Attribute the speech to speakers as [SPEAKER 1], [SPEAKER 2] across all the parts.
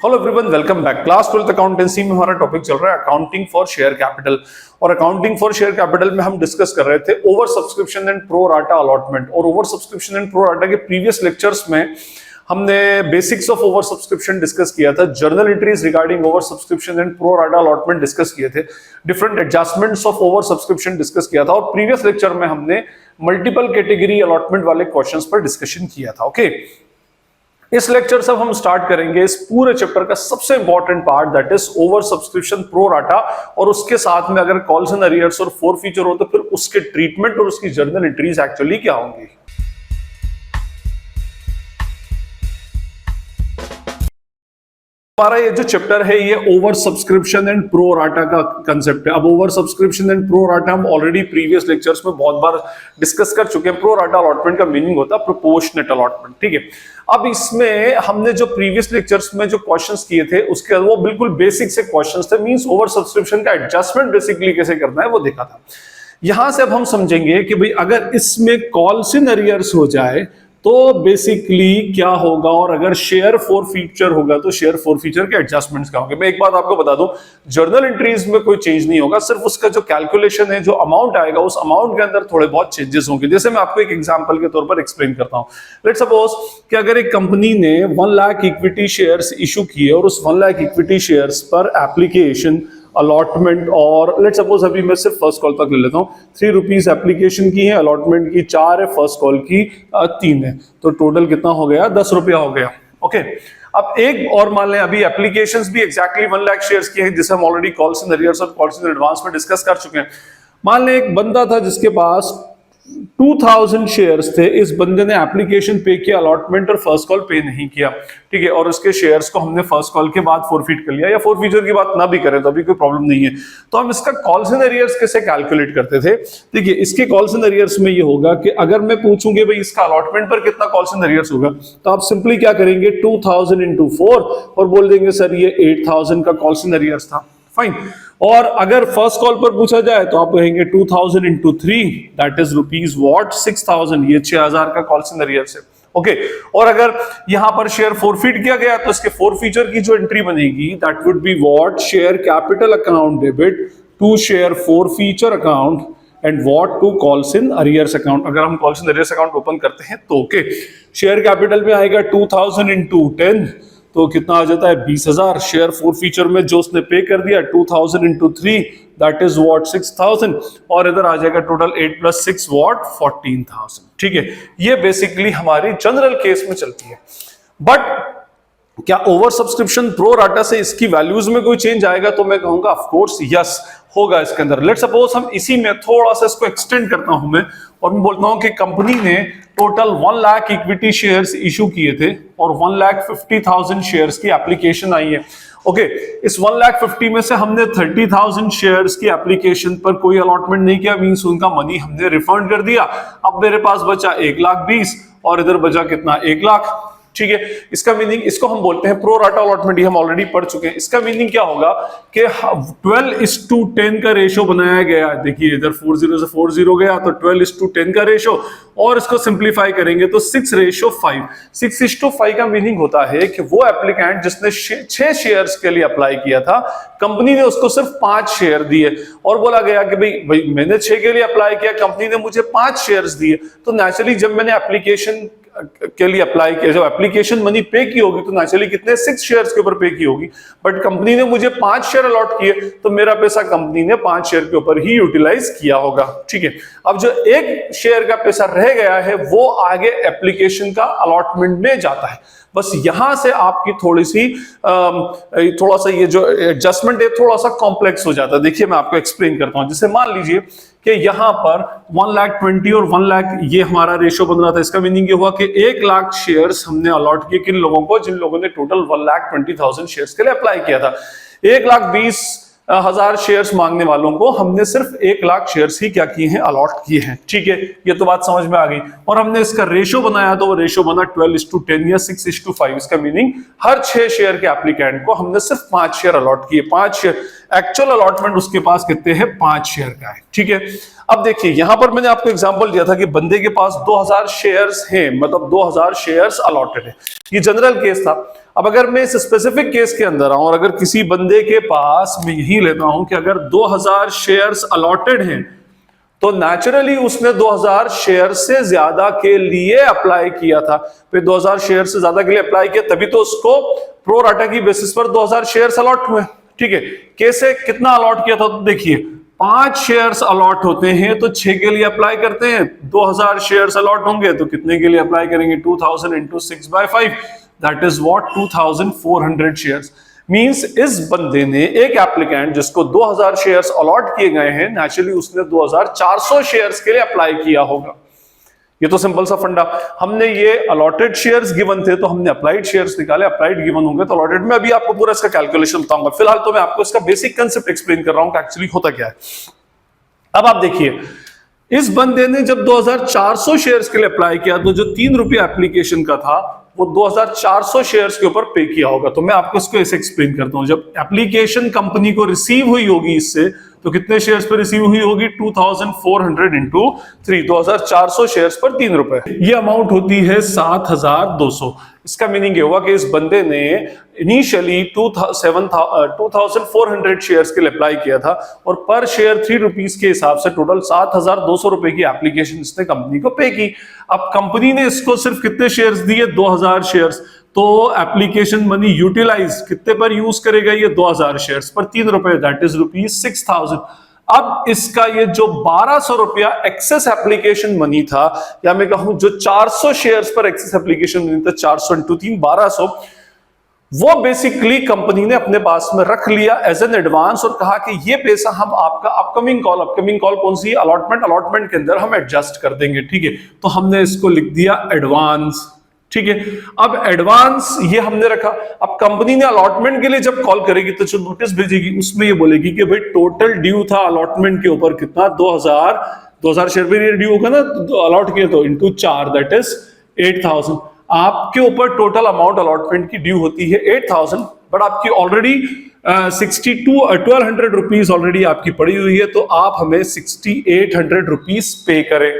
[SPEAKER 1] Hello everyone, welcome back. Class 12th accountancy में हमारा topic चल रहा है अकाउंटिंग फॉर शेयर कैपिटल। और अकाउंटिंग फॉर शेयर कैपिटल में हम डिस्कस कर रहे थे oversubscription and pro rata allotment. और oversubscription and pro rata के प्रीवियस लेक्चर्स में हमने basics of oversubscription discuss किया था, journal entries regarding oversubscription and pro rata allotment discuss किए थे, different adjustments of oversubscription discuss किया था, और प्रीवियस लेक्चर में हमने मल्टीपल कैटेगरी अलॉटमेंट वाले क्वेश्चंस पर डिस्कशन किया था। ओके, इस लेक्चर से हम स्टार्ट करेंगे इस पूरे चैप्टर का सबसे important part, that is over subscription pro rata. और उसके साथ में अगर कॉल्स एंड अरियर्स और फोर फीचर हो तो फिर उसके ट्रीटमेंट और उसकी जर्नल एंट्रीज एक्चुअली क्या होंगी। हमारा ये जो चैप्टर है ये over subscription and pro rata का कंसेप्ट है। अब over subscription and pro rata हम ऑलरेडी प्रीवियस लेक्चर्स में बहुत बार डिस्कस कर चुके हैं। प्रो राटा अलॉटमेंट का मीनिंग होता है प्रोपोर्शनेट अलॉटमेंट, ठीक है। अब इसमें हमने जो प्रीवियस लेक्चर्स में जो क्वेश्चंस किए थे उसके वो बिल्कुल बेसिक से क्वेश्चंस थे, मींस ओवर सब्सक्रिप्शन का एडजस्टमेंट बेसिकली कैसे करना है वो देखा था। यहां से अब हम समझेंगे कि भाई अगर इसमें कॉल्स इन अरियर्स हो जाए तो बेसिकली क्या होगा, और अगर शेयर फॉर फीचर होगा तो शेयर फॉर फीचर के एडजस्टमेंट्स क्या होंगे। मैं एक बात आपको बता दूं, जर्नल एंट्रीज में कोई चेंज नहीं होगा, सिर्फ उसका जो कैलकुलेशन है, जो अमाउंट आएगा उस अमाउंट के अंदर थोड़े बहुत चेंजेस होंगे। जैसे मैं आपको एक एग्जांपल के तौर पर एक्सप्लेन करता हूं। लेट्स सपोज कि अगर एक कंपनी ने 1 लाख इक्विटी शेयर्स इशू किए और उस 1 लाख इक्विटी शेयर्स पर एप्लीकेशन अलॉटमेंट, और लेट्स सपोज अभी मैं सिर्फ फर्स्ट कॉल तक ले लेता हूं, 3 रुपीज एप्लीकेशन की है, अलॉटमेंट की 4 है, फर्स्ट कॉल की 3 है, तो टोटल कितना हो गया, 10 रुपया हो गया। ओके, अब एक और मान लें अभी एप्लीकेशंस भी एग्जैक्टली 1 लाख शेयर्स की हैं, जिसे हम ऑलरेडी कॉल्स इन अरियर्स और कॉल्स इन एडवांस में डिस्कस कर चुके हैं। मान लें एक बंदा था जिसके पास 2000 शेयर्स थे, इस बंदे ने एप्लीकेशन पे किया, अलॉटमेंट और फर्स्ट कॉल पे नहीं किया, ठीक है, और उसके शेयर्स को हमने फर्स्ट कॉल के बाद फॉरफिट कर लिया, या फोर फीचर की बात ना भी करें तो अभी कोई प्रॉब्लम नहीं है। तो हम इसका कॉल्स एंड अरियर्स कैसे कैलकुलेट करते थे। देखिए, इसके कॉल्स एंड अरियर्स में ये होगा कि अगर मैं पूछूंगी भाई इसका अलॉटमेंट पर कितना कॉल्स एंड अरियर्स होगा, तो आप सिंपली क्या करेंगे, 2000 इंटू 4 और बोल देंगे सर ये 8000 का कॉल्स एंड अरियर्स था, फाइन। और अगर फर्स्ट कॉल पर पूछा जाए तो आप कहेंगे 2000 into 3, that is rupees what 6000, ये 6000 का कॉल्स एंड अरियर्स है। ओके, और अगर यहां पर शेयर फॉरफिट किया गया तो इसके फोर फीचर की जो एंट्री बनेगी, that would be what share capital account debit to share forfeiture account and what to calls in arrears account. अगर हम calls in arrears account open करते हैं तो ओके, शेयर कैपिटल में आएगा 2000 इंटू 10, तो कितना आ जाता है 20000। शेयर फोर फीचर में जो उसने पे कर दिया 2000 इंटू 3, दैट इज व्हाट 6000, और इधर आ जाएगा टोटल 8 + 6 व्हाट 14000, ठीक है। ये बेसिकली हमारी जनरल केस में चलती है। बट क्या ओवर सब्सक्रिप्शन प्रो राटा से इसकी वैल्यूज में कोई चेंज आएगा, तो मैं कहूंगा ऑफ कोर्स यस होगा इसके अंदर। लेट्स सपोज हम इसी में थोड़ा सा इसको एक्सटेंड करता हूं मैं, और मैं बोलता हूं कि कंपनी ने total 1 lakh equity shares issue किए थे और 1,50,000 शेयर्स की एप्लीकेशन आई है। ओके, इस 1,50,000 में से हमने 30,000 शेयर्स की एप्लीकेशन पर कोई अलॉटमेंट नहीं किया, मींस उनका मनी हमने रिफंड कर दिया। अब मेरे पास बचा 1,20,000 और इधर बचा कितना 1 लाख, ठीक है। इसका मीनिंग, इसको हम बोलते हैं प्रो राटा अलॉटमेंट, ये हम ऑलरेडी पढ़ चुके हैं। इसका मीनिंग क्या होगा कि 12:10 का रेशो बनाया गया। देखिए इधर 40 से 40 गया तो 12:10 का रेशो, और इसको सिंप्लीफाई करेंगे तो 6:5। 6:5 का मीनिंग होता है कि वो एप्लीकेंट जिसने 6 शेयर्स के लिए अप्लाई किया था, कंपनी ने उसको सिर्फ 5 शेयर दिए, और बोला गया कि भाई मैंने 6 के लिए अप्लाई किया, कंपनी ने मुझे 5 शेयर्स दिए, तो नेचुरली जब मैंने एप्लीकेशन के लिए अप्लाई किया, जब एप्लीकेशन मनी पे की होगी तो नेचुरली कितने 6 शेयर्स के ऊपर पे की होगी, बट कंपनी ने मुझे 5 शेयर अलॉट किए तो मेरा पैसा कंपनी ने 5 शेयर के ऊपर ही यूटिलाइज किया होगा, ठीक है। अब जो 1 शेयर का पैसा रह गया है वो आगे एप्लीकेशन का अलॉटमेंट में जाता है। बस यहां से आपकी थोड़ा सा ये जो एडजस्टमेंट है थोड़ा सा कॉम्प्लेक्स हो जाता है। देखिए मैं आपको एक्सप्लेन करता हूं। जैसे मान लीजिए कि यहां पर 1,20,000 और 1 लाख ये हमारा रेशो बन रहा था। इसका मीनिंग ये हुआ कि 1 लाख शेयर्स हमने अलॉट किए किन लोगों को, जिन लोगों ने टोटल 1,20,000 शेयर्स के लिए अप्लाई किया था। 1,20,000 शेयर्स मांगने वालों को हमने सिर्फ 1 लाख शेयर्स ही क्या किए हैं, अलॉट किए हैं, ठीक है। ये तो बात समझ में आ गई। और हमने इसका रेशो बनाया तो वो रेशो बना 12:10 या 6:5। इसका मीनिंग हर 6 शेयर के एप्लीकेंट को हमने सिर्फ 5 शेयर अलॉट किए। 5 शेयर एक्चुअल अलॉटमेंट उसके पास कितने हैं, 5 शेयर का है, ठीक है। अब देखिए यहां पर मैंने आपको एग्जांपल दिया था कि बंदे के पास 2000 शेयर्स हैं, मतलब 2000 शेयर्स अलॉटेड है, ये जनरल केस था। अब अगर मैं इस स्पेसिफिक केस के अंदर आऊं और अगर किसी बंदे के पास मैं यही लेता हूं कि अगर 2000 शेयर्स अलॉटेड हैं तो नेचुरली उसने 2000 शेयर से ज्यादा के लिए अप्लाई किया था, फिर 2000 शेयर से ज्यादा के लिए अप्लाई किया तभी तो उसको प्रो राटा की बेसिस पर 2000 शेयर्स अलॉट हुए। ठीक है, कैसे कितना अलॉट किया था तो देखिए 5 शेयर्स अलॉट होते हैं तो 6 के लिए अप्लाई करते हैं, 2000 शेयर्स अलॉट होंगे तो कितने के लिए अप्लाई करेंगे, 2000 into 6/5 that is what 2400 shares. Means इस बंदे ने, एक एप्लीकेंट जिसको 2000 शेयर्स अलॉट किए गए हैं, नेचुरली उसने 2400 शेयर्स के लिए अप्लाई किया होगा। ये तो सिंपल सा फंडा। हमने ये अलॉटेड शेयर्स गिवन थे तो हमने अप्लाइड शेयर्स निकाले, अप्लाइड गिवन होंगे तो अलॉटेड में। अभी आपको पूरा इसका कैलकुलेशन बताऊंगा, फिलहाल तो मैं आपको इसका बेसिक कंसेप्ट एक्सप्लेन कर रहा हूं कि एक्चुअली होता क्या है। अब आप देखिए, इस बंदे ने जब 2400 शेयर्स के लिए अप्लाई किया तो जो 3 रुपया एप्लीकेशन का था वो 2400 शेयर्स के ऊपर पे किया होगा। तो मैं आपको इसको ऐसे एक्सप्लेन करता हूं, जब एप्लीकेशन कंपनी को रिसीव हुई होगी इससे तो कितने शेयर्स पर रिसीव हुई होगी, 2400 इंटू 3, 2400 शेयर्स पर 3 रुपए, ये अमाउंट होती है 7200। इसका मीनिंग ये हुआ कि इस बंदे ने इनिशियली 2400 शेयर्स के लिए अप्लाई किया था और पर शेयर 3 रुपीज के हिसाब से टोटल 7200 रुपए की एप्लीकेशन इसने कंपनी को पे की। अब कंपनी ने इसको सिर्फ कितने शेयर्स दिए, 2000 शेयर्स, तो एप्लीकेशन मनी यूटिलाइज कितने पर यूज करेगा, ये 2000 शेयर्स पर 3 रुपए, दैट इज ₹6000। अब इसका ये जो 1200 रुपया एक्सेस एप्लीकेशन मनी था, या मैं कहूं जो 400 शेयर्स पर एक्सेस एप्लीकेशन मनी था, 400 इंटू 3 1200, वो बेसिकली कंपनी ने अपने पास में रख लिया एज एन एडवांस और कहा कि ये पैसा हम आपका अपकमिंग कॉल कौन सी, अलॉटमेंट के अंदर हम एडजस्ट कर देंगे। ठीक है, तो हमने इसको लिख दिया एडवांस। ठीक है, अब एडवांस ये हमने रखा। अब कंपनी ने अलॉटमेंट के लिए जब कॉल करेगी तो जो नोटिस भेजेगी उसमें ये बोलेगी कि भाई टोटल ड्यू था अलॉटमेंट के ऊपर कितना, 2000 शेयर पे ड्यू होगा ना, अलॉट किए तो इंटू 4 दैट इज 8000। आपके ऊपर टोटल अमाउंट अलॉटमेंट की ड्यू होती है 8000, बट आपकी ऑलरेडी 1200 रुपीज ऑलरेडी आपकी पड़ी हुई है, तो आप हमें 6800 रुपीज पे करें।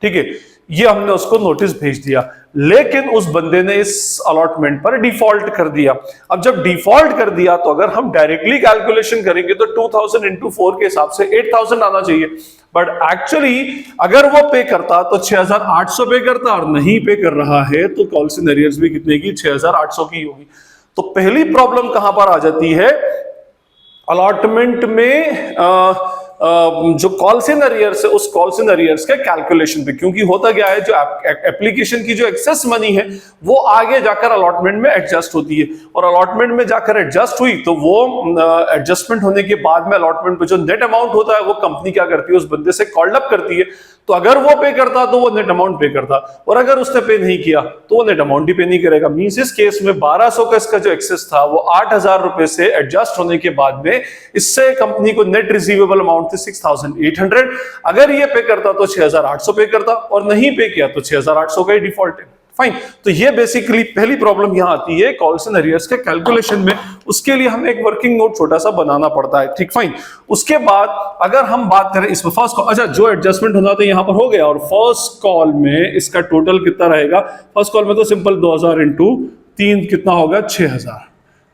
[SPEAKER 1] ठीक है, ये हमने उसको नोटिस भेज दिया, लेकिन उस बंदे ने इस अलॉटमेंट पर डिफॉल्ट कर दिया। अब जब डिफॉल्ट कर दिया तो अगर हम डायरेक्टली कैलकुलेशन करेंगे तो 2000 इंटू 4 के हिसाब से 8000 आना चाहिए, बट एक्चुअली अगर वो पे करता तो 6800 पे करता, और नहीं पे कर रहा है तो कॉल्स इन अरियर्स भी कितने की, 6800 की होगी। तो पहली प्रॉब्लम कहां पर आ जाती है, अलॉटमेंट में जो कॉल्स इन अरियर्स है उस कॉल्स इन अरियर्स के कैलकुलेशन पे, क्योंकि होता क्या है, जो एप्लीकेशन की जो एक्सेस मनी है वो आगे जाकर अलॉटमेंट में एडजस्ट होती है, और अलॉटमेंट में जाकर एडजस्ट हुई तो वो एडजस्टमेंट होने के बाद में अलॉटमेंट पे जो नेट अमाउंट होता है वो कंपनी क्या करती है, उस बंदे से कॉल्ड अप करती है। तो अगर वो पे करता तो वो नेट अमाउंट पे करता, और अगर उसने पे नहीं किया तो वो नेट अमाउंट ही पे नहीं करेगा। मींस इस केस में 1200 का इसका जो एक्सेस था वो 8000 रुपए से एडजस्ट होने के बाद में इससे कंपनी को नेट रिसीवेबल अमाउंट थी 6800। अगर ये पे करता तो 6800 पे करता, और नहीं पे किया तो 6800 का ही डिफॉल्ट है। फाइन, तो ये बेसिकली पहली प्रॉब्लम यहां आती है कॉल्स इन अरियर्स के कैलकुलेशन में। उसके लिए हमें एक वर्किंग नोट छोटा सा बनाना पड़ता है। ठीक, फाइन। उसके बाद अगर हम बात करें इसमें फर्स्ट कॉल, अच्छा जो एडजस्टमेंट होना था यहां पर हो गया, और फर्स्ट कॉल में इसका टोटल कितना रहेगा, फर्स्ट कॉल में तो सिंपल 2000 इंटू 3 कितना होगा, 6000।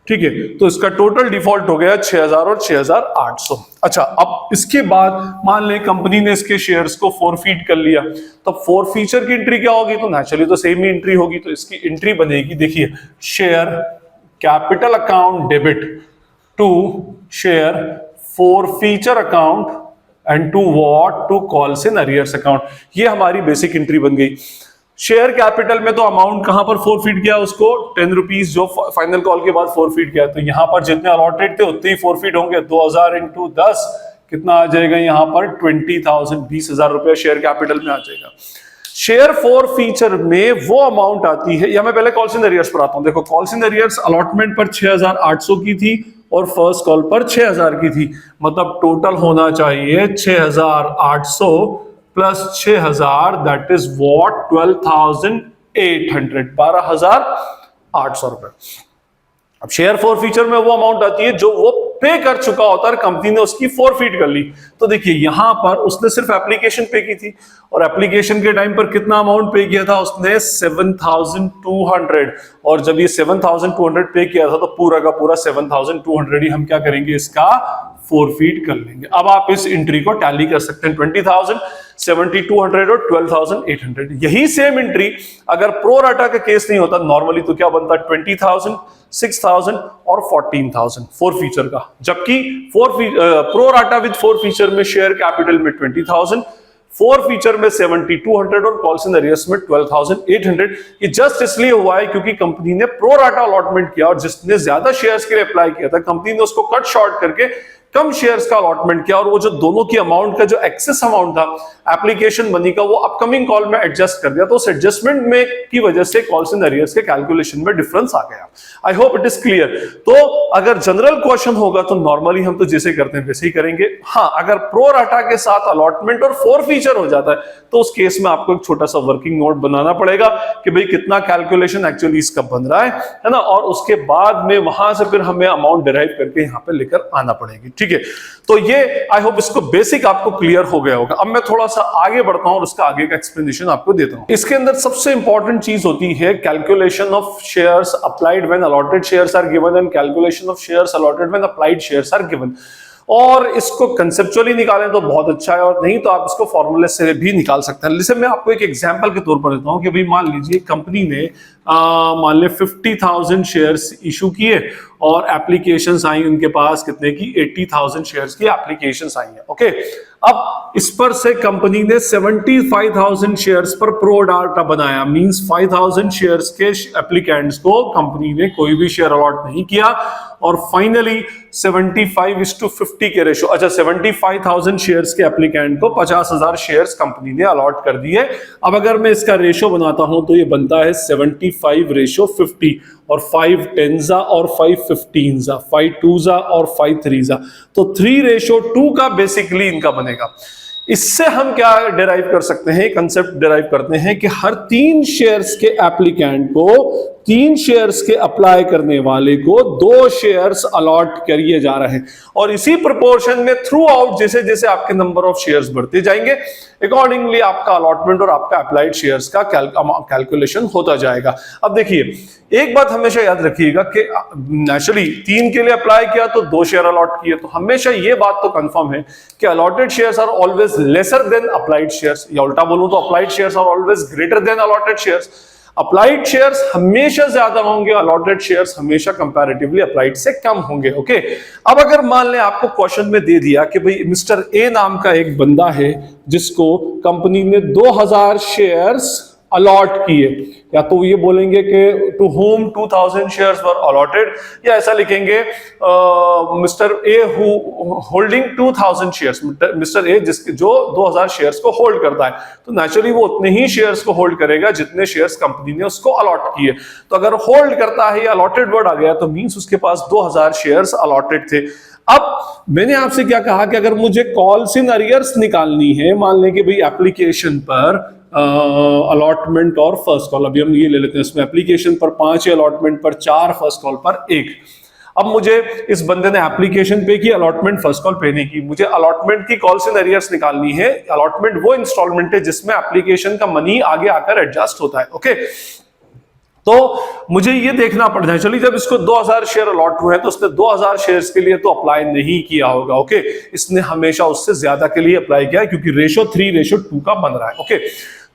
[SPEAKER 1] ठीक है, तो इसका टोटल डिफॉल्ट हो गया 6000 और 6800। अच्छा, अब इसके बाद मान लें कंपनी ने इसके शेयर्स को फॉरफीट कर लिया, तो फॉरफीचर की एंट्री क्या होगी, तो नेचुरली तो सेम ही एंट्री होगी। तो इसकी एंट्री बनेगी, देखिए, share capital account debit to share forfeiture account and to what, to calls in arrears account. ये हमारी बेसिक एंट्री बन गई। शेयर कैपिटल में तो अमाउंट कहां पर फोरफीट किया, उसको 10 रुपीज जो फाइनल कॉल के बाद फोरफीट किया, तो यहां पर जितने अलॉटेड थे उतने ही फोरफीट होंगे। 2000 इंटू 10 कितना आ जाएगा, यहां पर 20,000, 20,000 रुपए शेयर कैपिटल में आ जाएगा। शेयर फॉरफीचर में वो अमाउंट आती है, या मैं पहले कॉल्स इन अरियर्स पर आता हूं। देखो, कॉल्स इन अरियर्स अलॉटमेंट पर 6800 की थी और फर्स्ट कॉल पर 6000 की थी, मतलब टोटल होना चाहिए 6800 प्लस 6000, दैट इज व्हाट, 12,800, 12,800 रुपए। अब शेयर फॉरफीचर में वो अमाउंट आती है जो वो पे कर चुका होता और कंपनी ने उसकी फोरफीट कर ली। तो देखिए यहां पर उसने सिर्फ एप्लीकेशन पे की थी और एप्लीकेशन के टाइम पर कितना अमाउंट पे किया था उसने 7,200, और जब ये 7,200 पे किया था तो पूरा का पूरा 7,200 ही हम क्या करेंगे, इसका फोरफीट कर लेंगे। अब आप इस एंट्री को टैली कर सकते हैं, 20,000, 7,200 और 12,800। यही सेम एंट्री अगर प्रो राटा का केस नहीं होता नॉर्मली तो क्या बनता, 20,000, 6,000 और 14,000 फोर फीचर का। जबकि pro rata with four feature में शेयर कैपिटल में 20,000, फोर फीचर में 7,200 और कॉल्स इन अरियर्स में 12,800। ये जस्ट इसलिए हुआ है क्योंकि कंपनी ने प्रो राटा अलॉटमेंट किया और जिसने ज्यादा शेयर्स के लिए अप्लाई किया था कंपनी ने उसको कट शॉर्ट करके कम शेयर्स का अलॉटमेंट किया, और वो जो दोनों की अमाउंट का जो एक्सेस अमाउंट था एप्लीकेशन मनी का वो अपकमिंग कॉल में एडजस्ट कर दिया। तो उस एडजस्टमेंट में की वजह से कॉल्स इन अरियर्स के कैलकुलेशन में डिफरेंस आ गया। आई होप इट इज क्लियर। तो अगर जनरल क्वेश्चन होगा तो नॉर्मली हम तो जैसे करते हैं वैसे ही करेंगे। हाँ, अगर प्रो राटा के साथ अलॉटमेंट और फोर फीचर हो जाता है तो उस केस में आपको एक छोटा सा वर्किंग नोट बनाना पड़ेगा कि भाई कितना कैलकुलेशन एक्चुअली इसका बन रहा है ना, और उसके बाद में वहां से फिर हमें अमाउंट डिराइव करके यहां पे लेकर आना पड़ेगी। ठीक है, तो ये आई होप इसको बेसिक आपको क्लियर हो गया होगा। अब मैं थोड़ा सा आगे बढ़ता हूं और उसका आगे का एक्सप्लेनेशन आपको देता हूं। इसके अंदर सबसे इंपॉर्टेंट चीज होती है calculation of shares applied when allotted shares are given and calculation of shares allotted when applied shares are given. और इसको कंसेप्चुअली निकालें तो बहुत अच्छा है, और नहीं तो आप इसको फॉर्मूले से भी निकाल सकते हैं। जैसे मैं आपको एक एग्जांपल के तौर पर देता हूं कि भाई मान लीजिए कंपनी ने मान ले 50,000 शेयर्स इशू किए और एप्लीकेशंस आई उनके पास कितने की, 80,000 शेयर्स की एप्लीकेशंस आई हैं। ओके, अब इस पर से कंपनी ने 75,000 शेयर्स पर प्रो डाटा बनाया, मींस 5,000 शेयर्स के एप्लीकेंट्स को कंपनी ने कोई भी शेयर अलॉट नहीं किया, और फाइनली 75:50 के रेशो, अच्छा 75,000 शेयर्स के एप्लीकेंट को 50,000 शेयर्स कंपनी ने अलॉट कर दिए। अब अगर मैं इसका रेशो बनाता हूं तो ये बनता है 75:50, और 5 10 और 5 15 5 2 और 5 3, तो 3:2 का बेसिकली इनका बनेगा। इससे हम क्या डिराइव कर सकते हैं, कंसेप्ट डिराइव करते हैं कि हर 3 शेयर्स के एप्लीकेंट को, 3 शेयर्स के अप्लाई करने वाले को 2 शेयर्स अलॉट करिए जा रहे हैं, और इसी प्रोपोर्शन में थ्रू आउट जैसे जैसे आपके नंबर ऑफ शेयर्स बढ़ते जाएंगे अकॉर्डिंगली आपका अलॉटमेंट और आपका अप्लाइड शेयर्स का कैलकुलेशन होता जाएगा। अब देखिए एक बात हमेशा याद रखिएगा कि नेचुरली 3 के लिए अप्लाई किया तो 2 शेयर अलॉट किए, तो हमेशा ये बात तो कंफर्म है कि allotted shares are always lesser than applied shares, या उल्टा बोलूं तो applied shares are always greater than allotted shares. Applied shares हमेशा ज्यादा होंगे, अलॉटेड शेयर्स हमेशा कंपैरेटिवली अप्लाइड से कम होंगे। ओके, अब अगर मान लें आपको क्वेश्चन में दे दिया कि भाई मिस्टर ए नाम का एक बंदा है जिसको कंपनी ने 2,000 शेयर्स अलॉट किए, या तो ये बोलेंगे कि to whom 2,000 shares were allotted, या ऐसा लिखेंगे mister A holding 2,000 shares, mister A जिसके जो 2,000 शेयर्स को होल्ड करता है, तो नेचुरली वो उतने ही शेयर्स को होल्ड करेगा जितने शेयर्स कंपनी ने उसको अलॉट किए। तो अगर होल्ड करता है या अलॉटेड वर्ड आ गया तो मींस उसके पास 2,000 शेयर्स अलॉटेड थे। अब मैंने आपसे क्या कहा कि अगर मुझे कॉल्स इन अरियर्स निकालनी है, मान लें कि भाई एप्लीकेशन पर अलॉटमेंट और फर्स्ट कॉल, अभी हम ये ले लेते हैं, इसमें एप्लीकेशन पर 5 अलॉटमेंट पर 4, फर्स्ट कॉल पर 1। अब मुझे इस बंदे ने एप्लीकेशन पे की, अलॉटमेंट फर्स्ट कॉल पे नहीं की, मुझे अलॉटमेंट की कॉल्स इन अरियर्स निकालनी है। अलॉटमेंट वो इंस्टॉलमेंट है जिसमें एप्लीकेशन का मनी आगे आकर एडजस्ट होता है। ओके, तो मुझे ये देखना पड़ता है, चलिए जब इसको 2,000 शेयर अलॉट हुए हैं तो उसने 2,000 शेयर्स के लिए तो अप्लाई नहीं किया होगा। ओके, इसने हमेशा उससे ज्यादा के लिए अप्लाई किया है क्योंकि रेशो 3:2 का बन रहा है। ओके,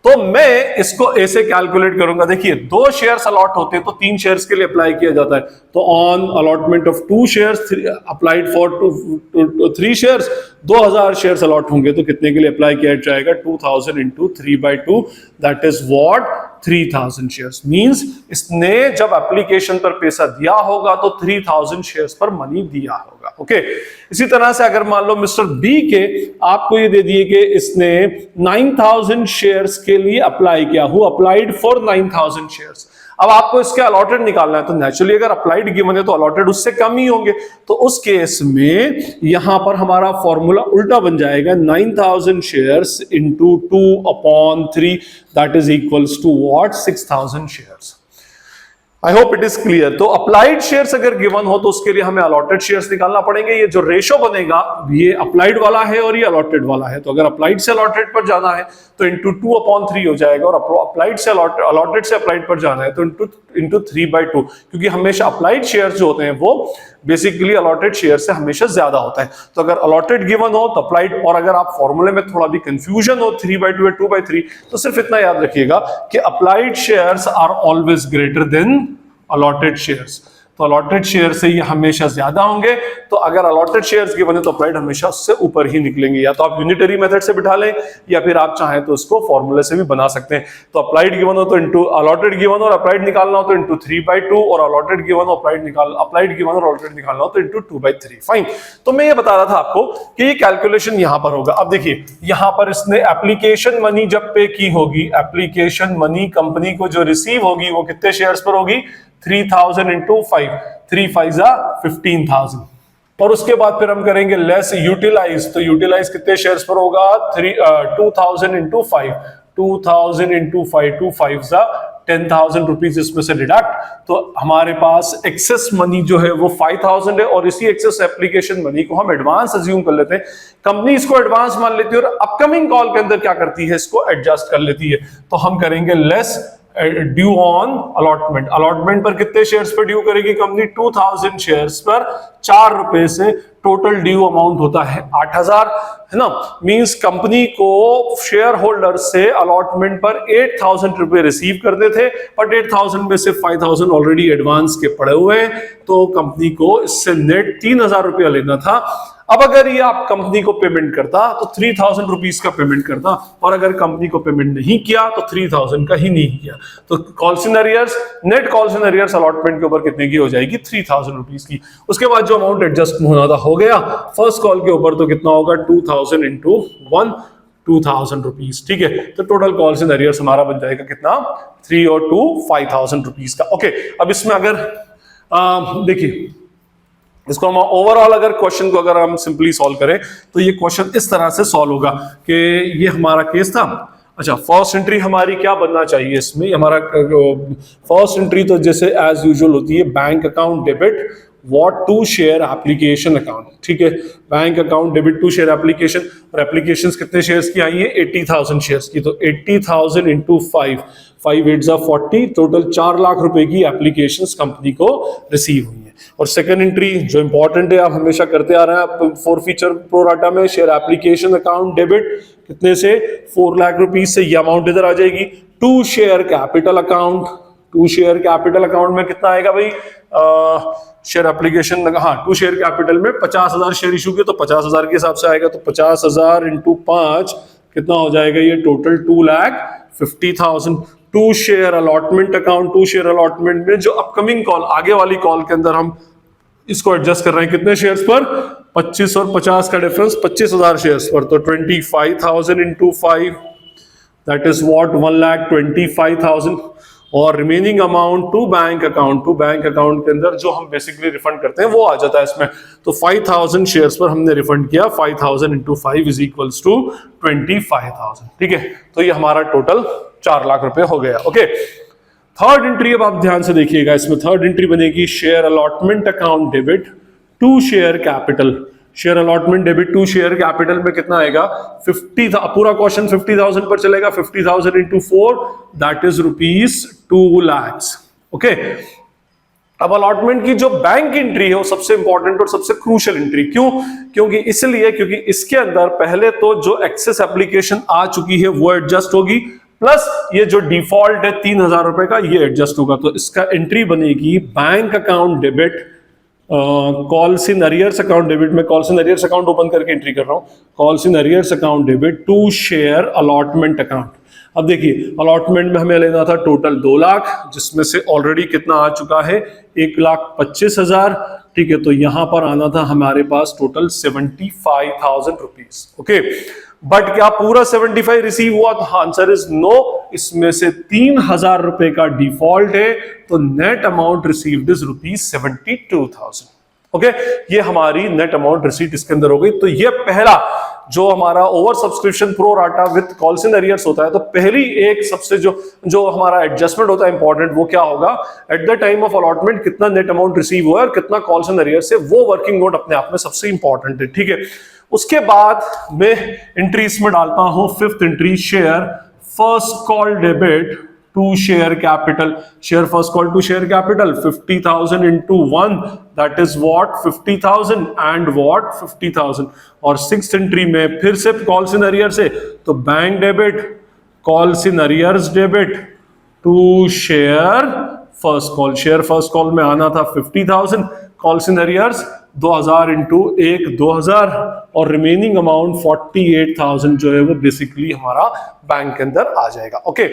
[SPEAKER 1] तो मैं इसको ऐसे कैलकुलेट करूंगा। देखिए 2 शेयर्स अलॉट होते हैं तो 3 शेयर्स के लिए अप्लाई किया जाता है, तो on allotment of 2 shares applied for 3 shares, 2,000 shares allot होंगे तो कितने के लिए अप्लाई किया जाएगा, 2,000 into 3/2, that is what 3,000 shares. Means इसने जब एप्लीकेशन पर पैसा दिया होगा तो 3,000 शेयर्स पर मनी दिया होगा। ओके, इसी तरह से अगर मान लो मिस्टर बी के आपको ये दे दिए कि इसने 9,000 शेयर्स के लिए अप्लाई किया, हु अप्लाइड फॉर 9,000 शेयर्स। अब आपको इसके अलॉटेड निकालना है, तो नेचुरली अगर अप्लाइड गिवन है तो अलॉटेड उससे कम ही होंगे, तो उस केस में यहां पर हमारा फॉर्मूला उल्टा बन जाएगा, 9,000 shares into 2/3, that is equals to what 6,000 shares. I hope it is clear. तो अप्लाइड शेयर्स अगर गिवन हो तो उसके लिए हमें अलॉटेड शेयर्स निकालना पड़ेंगे। ये जो रेशो बनेगा ये अप्लाइड वाला है और ये अलॉटेड वाला है। तो अगर अप्लाइड से अलॉटेड पर जाना है तो इंटू 2/3 हो जाएगा, और अप्लाइड से अलॉटेड से अप्लाइड पर जाना है तो इंटू 3/2, क्योंकि हमेशा अप्लाइड शेयर्स जो होते हैं वो बेसिकली अलॉटेड शेयर से हमेशा ज्यादा होता है। तो अगर अलॉटेड गिवन हो तो अप्लाइड, और अगर आप फॉर्मूले में थोड़ा भी कंफ्यूजन हो 3/2 या 2/3, तो सिर्फ इतना याद रखिएगा कि applied shares are always greater than allotted shares. तो अलॉटेड शेयर से ये हमेशा ज्यादा होंगे। तो अगर अलॉटेड शेयर्स गिवन है तो अप्लाइड हमेशा उससे ऊपर ही निकलेंगे। या तो आप यूनिटरी मेथड से बिठा लें या फिर आप चाहें तो उसको फॉर्मूले से भी बना सकते हैं। तो अप्लाइड गिवन हो तो इंटू अलॉटेड गिवन और अप्लाइड निकालना हो तो इंटू 3/2, और अलॉटेड गिवन हो अप्लाइड गिवन और अलॉटेड निकालना हो तो इंटू 2/3। फाइन। तो मैं ये बता रहा था आपको कि ये कैलकुलेशन यहां पर होगा। अब देखिए यहां पर इसने एप्लीकेशन मनी जब पे की होगी, एप्लीकेशन मनी कंपनी को जो रिसीव होगी वो कितने शेयर्स पर होगी? 3000 इंटू 5, 3 5 15,000। और उसके बाद फिर हम करेंगे लेस यूटिलाइज। तो यूटिलाइज कितने शेयर्स पर होगा? 2000 इंटू 5, 2000 इंटू 5, 2 5 10,000 रुपीज इसमें से डिडक्ट। तो हमारे पास एक्सेस मनी जो है वो 5000 है, और इसी एक्सेस एप्लीकेशन मनी को हम एडवांस अज्यूम कर लेते हैं। कंपनी इसको एडवांस मान लेती है और अपकमिंग कॉल के अंदर क्या करती है? इसको एडजस्ट कर लेती है। तो हम करेंगे less due on allotment. Allotment पर कितने शेयर्स पर ड्यू करेगी कंपनी? 2000 शेयर्स पर 4 रुपए से टोटल ड्यू अमाउंट होता है 8000, है ना। मींस कंपनी को शेयर होल्डर से अलॉटमेंट पर 8000 रुपए रिसीव करते थे, बट 8000 में से 5000 ऑलरेडी एडवांस के पड़े हुए हैं, तो कंपनी को इससे नेट 3000 रुपया लेना था। अब अगर ये आप कंपनी को पेमेंट करता तो 3000 रुपीज का पेमेंट करता, और अगर कंपनी को पेमेंट नहीं किया तो 3000 का ही नहीं किया। तो calls in arrears, net calls in arrears allotment के ऊपर कितने की हो जाएगी? 3000 रुपीज की। उसके बाद जो अमाउंट एडजस्ट होना था हो गया। फर्स्ट कॉल के ऊपर तो कितना होगा? 2000 इंटू 1, 2000 रुपीज। ठीक है, तो टोटल कॉल्स इन अरियर्स हमारा बन जाएगा कितना? 3 और 2 5000 रुपीज का। ओके, अब इसमें अगर देखिए इसको हम ओवरऑल अगर क्वेश्चन को अगर हम सिंपली सॉल्व करें तो ये क्वेश्चन इस तरह से सॉल्व होगा कि ये हमारा केस था। अच्छा, फर्स्ट एंट्री हमारी क्या बनना चाहिए इसमें? हमारा फर्स्ट एंट्री तो जैसे एज यूजुअल होती है, bank account debit what to share application account. ठीक है, bank account debit to share application, और एप्लीकेशंस कितने शेयर्स की आई है? 80,000 शेयर्स की। तो 80,000 इंटू 5, 5 8 40, टोटल 4 लाख रुपए की एप्लीकेशंस कंपनी को रिसीव हुई है। और सेकंड एंट्री जो इंपॉर्टेंट है, आप हमेशा करते आ रहे हैं फॉर फीचर प्रो राटा में, शेयर एप्लीकेशन अकाउंट डेबिट कितने से? 4 लाख रुपीज से ये अमाउंट इधर आ जाएगी। To share capital account, to share capital account में कितना आएगा भाई? शेयर एप्लीकेशन, हाँ, टू शेयर कैपिटल में 50,000 शेयर इशू के, तो 50,000 के हिसाब से आएगा। तो 50,000 इंटू 5 कितना हो जाएगा? ये total 2,50,000। To share allotment account, to share allotment में जो अपकमिंग कॉल, आगे वाली कॉल के अंदर हम इसको एडजस्ट कर रहे हैं कितने शेयर्स पर? 25 और 50 का डिफरेंस, 25,000 शेयर्स पर। तो 25,000 इंटू 5 दैट इज व्हाट? 1,25,000। और remaining amount to bank account, to bank account के अंदर जो हम बेसिकली रिफंड करते हैं वो आ जाता है इसमें। तो 5000 शेयर्स पर हमने रिफंड किया। 5000 इंटू 5 इज इक्वल्स टू 25,000। ठीक है, तो ये हमारा टोटल 4 लाख रुपए हो गया। ओके, थर्ड एंट्री अब आप ध्यान से देखिएगा, इसमें थर्ड एंट्री बनेगी share allotment account debit to share capital. Share allotment debit to share capital में कितना आएगा? 50, पूरा क्वेश्चन 50,000 पर चलेगा। 50,000 into 4 that is rupees 2 lakhs। Okay, अब अलॉटमेंट की जो बैंक एंट्री है वो सबसे इंपॉर्टेंट और सबसे क्रूशियल एंट्री। क्यों? क्योंकि इसलिए क्योंकि इसके अंदर पहले तो जो एक्सेस एप्लीकेशन आ चुकी है वो एडजस्ट होगी, प्लस ये जो डिफॉल्ट है 3,000 रुपए का ये एडजस्ट होगा। तो इसका एंट्री बनेगी bank account debit, calls in arrears account debit में calls in arrears account open करके एंट्री कर रहा हूं। Calls in arrears account debit to share allotment account. अब देखिए अलॉटमेंट में हमें लेना था टोटल 2 लाख, जिसमें से ऑलरेडी कितना आ चुका है? 1,25,000। ठीक है, तो यहां पर आना था हमारे पास टोटल 75,000 रुपीज। ओके, बट क्या पूरा 75 रिसीव हुआ? तो आंसर इज नो। इसमें से 3,000 रुपए का डिफॉल्ट है, तो net amount received is rupees 72,000। Okay, ये हमारी नेट अमाउंट रिसीट इसके अंदर हो गई। तो ये पहला जो हमारा over subscription pro rata with calls in arrears होता है, तो पहली एक सबसे जो हमारा एडजस्टमेंट होता है इंपॉर्टेंट, वो क्या होगा, at the time of allotment कितना नेट अमाउंट रिसीव हुआ है और कितना कॉल्स इन अरियर्स है, वो वर्किंग नोट अपने आप में सबसे इंपॉर्टेंट है, ठीक है। उसके बाद मैं एंट्रीज में डालता हूं fifth entry, share first call debit to share capital, share first call to share capital 50,000 into 1, that is what 50,000 and what 50,000। और सिक्स एंट्री में फिर से कॉल्स इन अरियर से, तो bank debit calls in arrears debit to share first call, share first call में आना था 50,000, calls in arrears 2000 into 1 2000 और रिमेनिंग अमाउंट 48,000 जो है वो बेसिकली हमारा बैंक के अंदर आ जाएगा। ओके,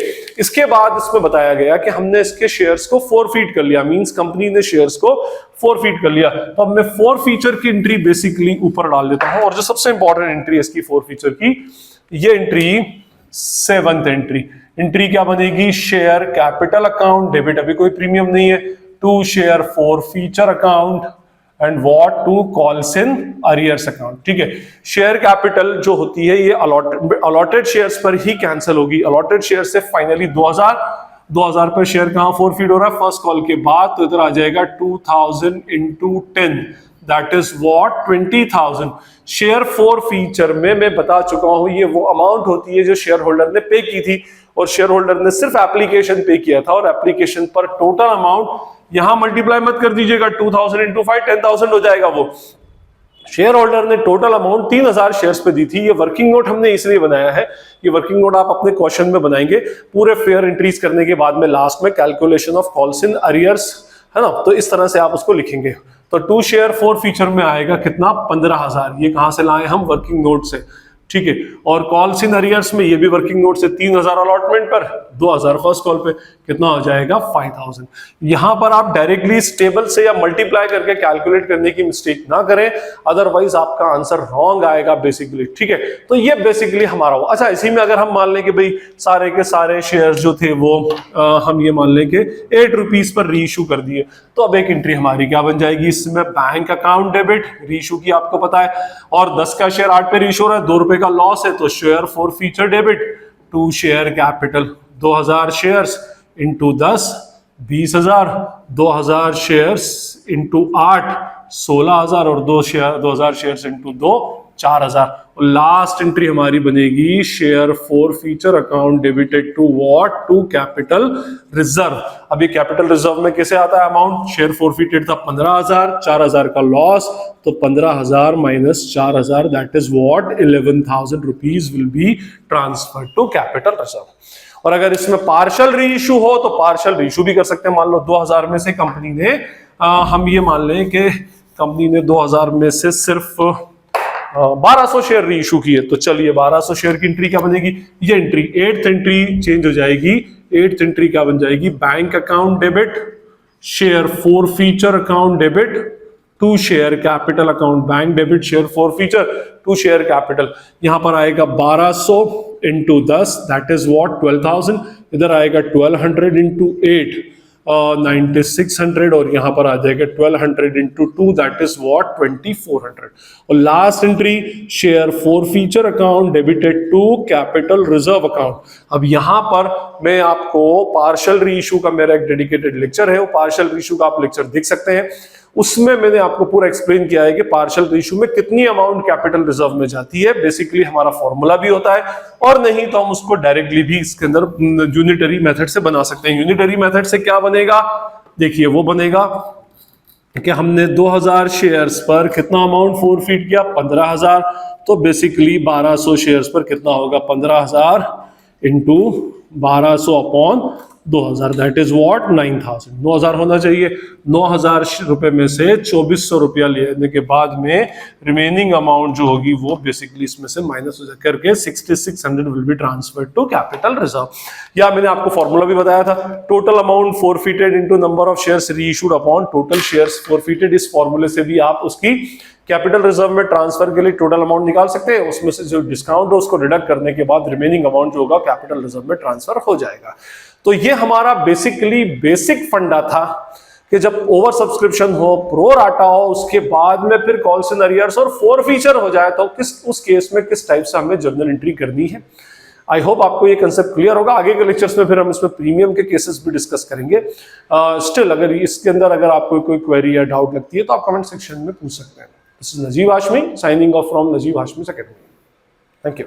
[SPEAKER 1] इसके बाद इसमें बताया गया कि हमने इसके शेयर्स को फोरफीट कर लिया, मींस कंपनी ने शेयर्स को फोरफीट कर लिया। तो अब मैं फोर फीचर की एंट्री बेसिकली ऊपर डाल देता हूं, और जो सबसे इंपॉर्टेंट एंट्री है इसकी फोर फीचर की, ये एंट्री सेवंथ एंट्री, एंट्री क्या बनेगी, शेयर कैपिटल अकाउंट डेबिट, अभी कोई प्रीमियम नहीं है, to share forfeiture account and what to calls in arrears account, ठीक है। शेयर कैपिटल जो होती है ये अलॉटेड शेयर्स पर ही कैंसिल होगी, अलॉटेड शेयर से फाइनली 2000 पर शेयर कहां फोरफीट हो रहा है, फर्स्ट कॉल के बाद, तो इधर आ जाएगा 2000 into 10, that is what 20,000। Share four feature में मैं बता चुका हूं ये वो अमाउंट होती है जो शेयर होल्डर ने पे की थी, और शेयर होल्डर ने सिर्फ एप्लीकेशन पे किया था, और एप्लीकेशन पर टोटल अमाउंट यहां मल्टीप्लाई मत कर दीजिएगा, 2000 इंटू 5 10,000 हो जाएगा। वो शेयर होल्डर ने टोटल अमाउंट 3000 शेयर्स पे दी थी। ये वर्किंग नोट हमने इसलिए बनाया है, ये वर्किंग नोट आप अपने क्वेश्चन में बनाएंगे पूरे फेयर एंट्रीज करने के बाद में, लास्ट में calculation of calls in arrears, है ना, तो इस तरह से आप उसको लिखेंगे। तो टू शेयर फोर फीचर में आएगा कितना, 15,000, ये कहां से लाए हम, वर्किंग नोट से, ठीक है। और कॉल्स इन अरियर्स में ये भी वर्किंग नोट से 3000 अलॉटमेंट पर, 2000 फर्स्ट कॉल पे, कितना हो जाएगा 5000। यहां पर आप डायरेक्टली इस टेबल से या मल्टीप्लाई करके कैलकुलेट करने की मिस्टेक ना करें, अदरवाइज आपका आंसर रॉन्ग आएगा बेसिकली, ठीक है। तो ये बेसिकली हमारा हो। अच्छा, इसी में अगर हम मान लें कि भाई सारे के सारे शेयर जो थे वो हम ये मान लें कि 8 रुपीज पर रीइश्यू कर दिए, तो अब एक एंट्री हमारी क्या बन जाएगी, इसमें बैंक अकाउंट डेबिट, रीइश्यू की आपको पता है, और 10 का शेयर 8 पे रीइश्यू हो रहा है, 2 रुपए का लॉस है, तो share forfeiture debit to share capital 2000 shares into 10 20,000, 2000 shares into 8 16,000 और 2000 शेयर्स इंटू 2 4,000। और लास्ट एंट्री हमारी बनेगी share forfeiture account debited to what, to capital reserve. अभी कैपिटल रिजर्व में कैसे आता है अमाउंट, शेयर फॉरफीटेड था 15,000, 4,000 का लॉस, तो 15,000 minus 4,000 that is what 11,000 rupees will be transfer to capital reserve. और अगर इसमें पार्शियल रीइश्यू हो तो पार्शियल रीइश्यू भी कर सकते हैं। मान लो 2000 में से कंपनी ने हम ये मान लें कि कंपनी ने 2000 में से सिर्फ 1200 शेयर रीइश्यू किए, तो चलिए 1200 शेयर की एंट्री क्या बनेगी, ये एंट्री 8th एंट्री चेंज हो जाएगी। 8th एंट्री क्या बन जाएगी, bank account debit share forfeiture account debit to share capital account, bank debit share forfeiture to share capital. यहां पर आएगा 1200 इंटू 10 दैट इज व्हाट 12,000, इधर आएगा 1200 इंटू 8 9600, और यहां पर आ जाएगा 1200 इंटू 2 दैट इज व्हाट 2400। और last entry share forfeiture account debited to capital reserve account. अब यहां पर मैं आपको पार्शियल रीइश्यू का मेरा एक डेडिकेटेड लेक्चर है, वो पार्शियल रीइश्यू का आप लेक्चर देख सकते हैं, उसमें मैंने आपको पूरा एक्सप्लेन किया है कि पार्शियल रीइश्यू में कितनी अमाउंट कैपिटल रिजर्व में जाती है। बेसिकली हमारा फॉर्मूला भी होता है, और नहीं तो हम उसको डायरेक्टली भी इसके अंदर यूनिटरी मेथड से बना सकते हैं। यूनिटरी मेथड से क्या बनेगा, देखिए वो बनेगा कि हमने 2000 शेयर्स पर कितना अमाउंट फोरफीट किया, 15,000, तो बेसिकली 1200 शेयर्स पर कितना होगा, 15,000 into 1200 upon 2000 that is what 9,000। 9,000 होना चाहिए। 9,000 रुपए में से 2400 रुपया लेने के बाद में रिमेनिंग अमाउंट जो होगी वो बेसिकली इसमें से माइनस हो जाकर के 6600 will be transferred to capital reserve. या मैंने आपको फॉर्मूला भी बताया था, total amount forfeited into number of shares reissued upon total shares forfeited. इस फॉर्मूले से भी आप उसकी कैपिटल रिजर्व में ट्रांसफर के लिए टोटल अमाउंट निकाल सकते हैं, उसमें से जो डिस्काउंट है उसको डिडक्ट करने के बाद रिमेनिंग अमाउंट जो होगा कैपिटल रिजर्व में ट्रांसफर हो जाएगा। तो ये हमारा बेसिकली बेसिक फंडा था कि जब ओवर सब्सक्रिप्शन हो, प्रो राटा हो, उसके बाद में फिर कॉल्स इन अरियर्स और फोर फीचर हो जाए तो उस केस में किस टाइप से हमें जर्नल एंट्री करनी है। आई होप आपको ये कंसेप्ट क्लियर होगा। आगे के लेक्चर्स में फिर हम इसमें प्रीमियम के केसेस भी डिस्कस करेंगे। स्टिल अगर इसके अंदर अगर आपको कोई क्वेरी या डाउट लगती है तो आप कमेंट सेक्शन में पूछ सकते हैं। This is Najeeb Hashmi signing off from Najeeb Hashmi Academy. Thank you.